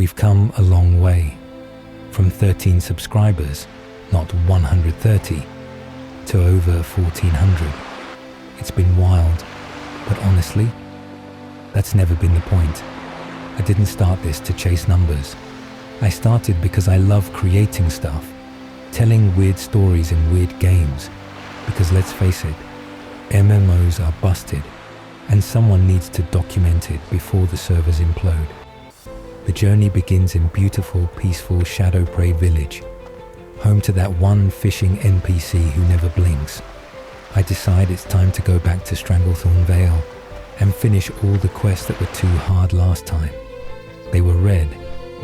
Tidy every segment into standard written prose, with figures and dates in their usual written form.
We've come a long way, from 13 subscribers, not 130, to over 1,400. It's been wild, but honestly, that's never been the point. I didn't start this to chase numbers. I started because I love creating stuff, telling weird stories in weird games. Because let's face it, MMOs are busted, and someone needs to document it before the servers implode. The journey begins in beautiful, peaceful Shadowprey village, home to that one fishing NPC who never blinks. I decide it's time to go back to Stranglethorn Vale and finish all the quests that were too hard last time. They were red,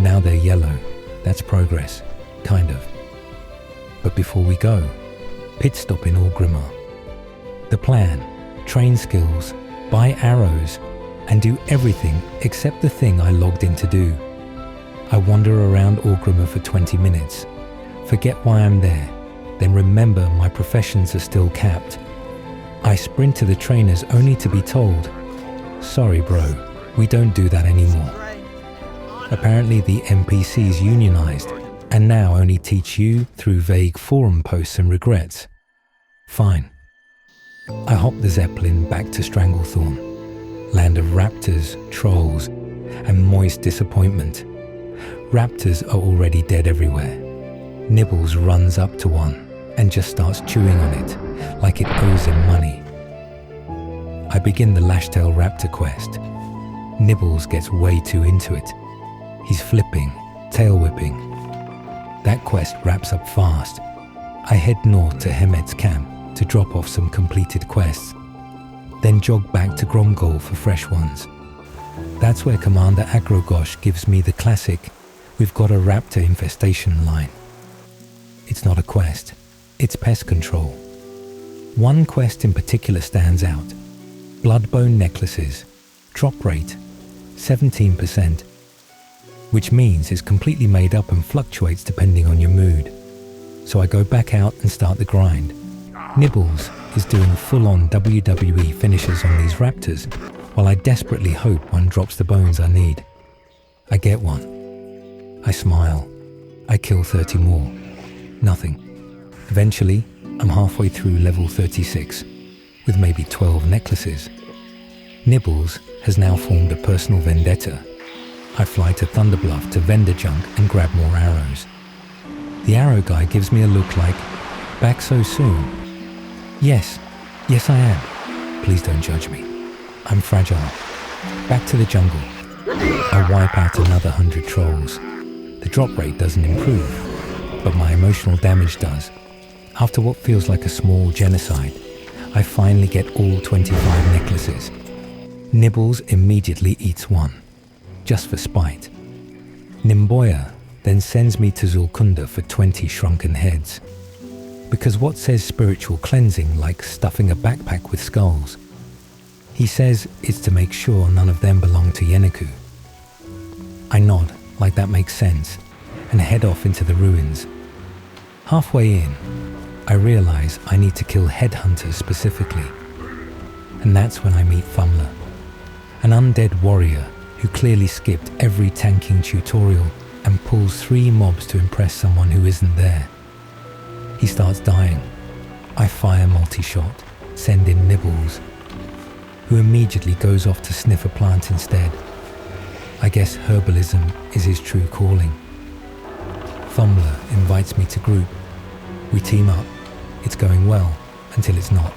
now they're yellow. That's progress, kind of. But before we go, pit stop in Orgrimmar. The plan: train skills, buy arrows, and do everything except the thing I logged in to do. I wander around Orgrimmar for 20 minutes, forget why I'm there, then remember my professions are still capped. I sprint to the trainers only to be told, "Sorry bro, we don't do that anymore." Apparently the NPCs unionized and now only teach you through vague forum posts and regrets. Fine. I hop the Zeppelin back to Stranglethorn, land of raptors, trolls, and moist disappointment. Raptors are already dead everywhere. Nibbles runs up to one and just starts chewing on it, like it owes him money. I begin the Lashtail Raptor quest. Nibbles gets way too into it. He's flipping, tail whipping. That quest wraps up fast. I head north to Hemet's camp to drop off some completed quests, then jog back to Gromgol for fresh ones. That's where Commander Agrogosh gives me the classic "We've got a raptor infestation" line. It's not a quest, it's pest control. One quest in particular stands out: Bloodbone Necklaces, drop rate 17%, which means it's completely made up and fluctuates depending on your mood. So I go back out and start the grind. Nibbles is doing full-on WWE finishes on these raptors, while I desperately hope one drops the bones I need. I get one. I smile. I kill 30 more. Nothing. Eventually, I'm halfway through level 36, with maybe 12 necklaces. Nibbles has now formed a personal vendetta. I fly to Thunderbluff to vendor junk and grab more arrows. The arrow guy gives me a look like, "Back so soon?" Yes I am. Please don't judge me. I'm fragile. Back to the jungle. I wipe out another 100 trolls. The drop rate doesn't improve, but my emotional damage does. After what feels like a small genocide, I finally get all 25 necklaces. Nibbles immediately eats one, just for spite. Nimboya then sends me to Zulkunda for 20 shrunken heads. Because what says spiritual cleansing like stuffing a backpack with skulls? He says it's to make sure none of them belong to Yenneku. I nod, like that makes sense, and head off into the ruins. Halfway in, I realize I need to kill headhunters specifically. And that's when I meet Thumler, an undead warrior who clearly skipped every tanking tutorial and pulls 3 mobs to impress someone who isn't there. He starts dying. I fire multi-shot, send in Nibbles, who immediately goes off to sniff a plant instead. I guess herbalism is his true calling. Thumler invites me to group. We team up. It's going well, until it's not.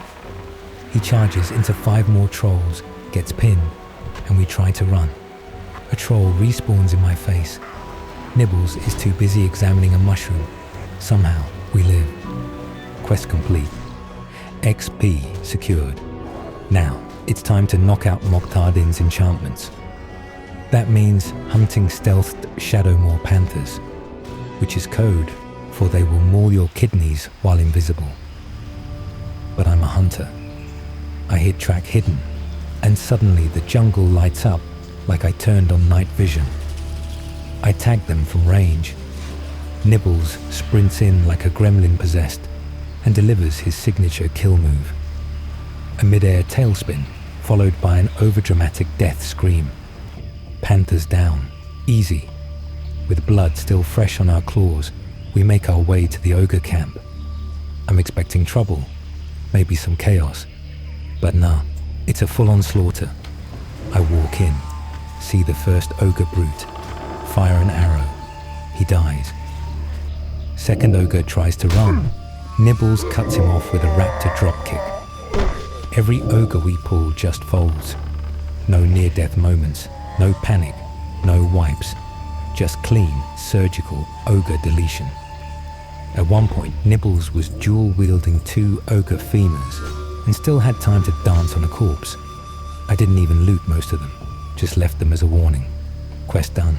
He charges into 5 more trolls, gets pinned, and we try to run. A troll respawns in my face. Nibbles is too busy examining a mushroom. Somehow, we live. Quest complete. XP secured. Now, it's time to knock out Moktardin's enchantments. That means hunting stealthed Shadowmoor panthers, which is code for they will maul your kidneys while invisible. But I'm a hunter. I hit track hidden, and suddenly the jungle lights up like I turned on night vision. I tag them from range. Nibbles sprints in like a gremlin possessed and delivers his signature kill move. A mid-air tailspin, followed by an overdramatic death scream. Panthers down. Easy. With blood still fresh on our claws, we make our way to the ogre camp. I'm expecting trouble, maybe some chaos, but nah, it's a full-on slaughter. I walk in, see the first ogre brute, fire an arrow, he dies. Second ogre tries to run, Nibbles cuts him off with a raptor dropkick. Every ogre we pull just folds. No near-death moments, no panic, no wipes, just clean, surgical ogre deletion. At one point, Nibbles was dual-wielding 2 ogre femurs and still had time to dance on a corpse. I didn't even loot most of them, just left them as a warning. Quest done.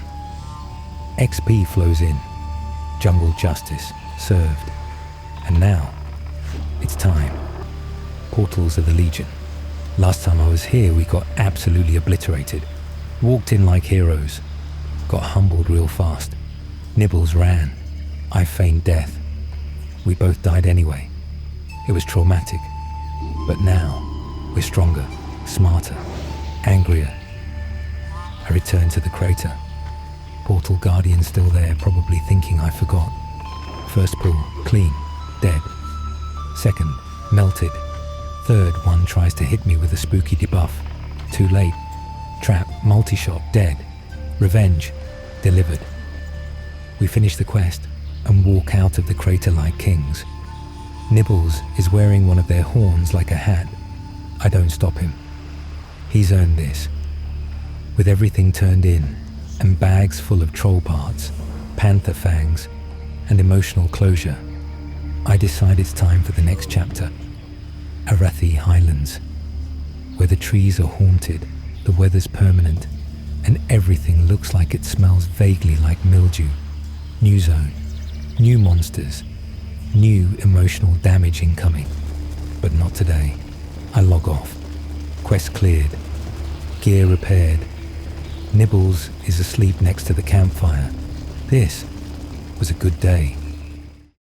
XP flows in. Jungle justice served. And now, it's time. Portals of the Legion. Last time I was here, we got absolutely obliterated. Walked in like heroes. Got humbled real fast. Nibbles ran. I feigned death. We both died anyway. It was traumatic. But now, we're stronger, smarter, angrier. I return to the crater. Portal Guardian still there, probably thinking I forgot. First pull, clean, dead. Second, melted. Third, one tries to hit me with a spooky debuff. Too late. Trap, multi-shot, dead. Revenge, delivered. We finish the quest and walk out of the crater like kings. Nibbles is wearing one of their horns like a hat. I don't stop him. He's earned this. With everything turned in, and bags full of troll parts, panther fangs, and emotional closure, I decide it's time for the next chapter. Arathi Highlands, where the trees are haunted, the weather's permanent, and everything looks like it smells vaguely like mildew. New zone, new monsters, new emotional damage incoming. But not today. I log off. Quest cleared. Gear repaired. Nibbles is asleep next to the campfire. This was a good day.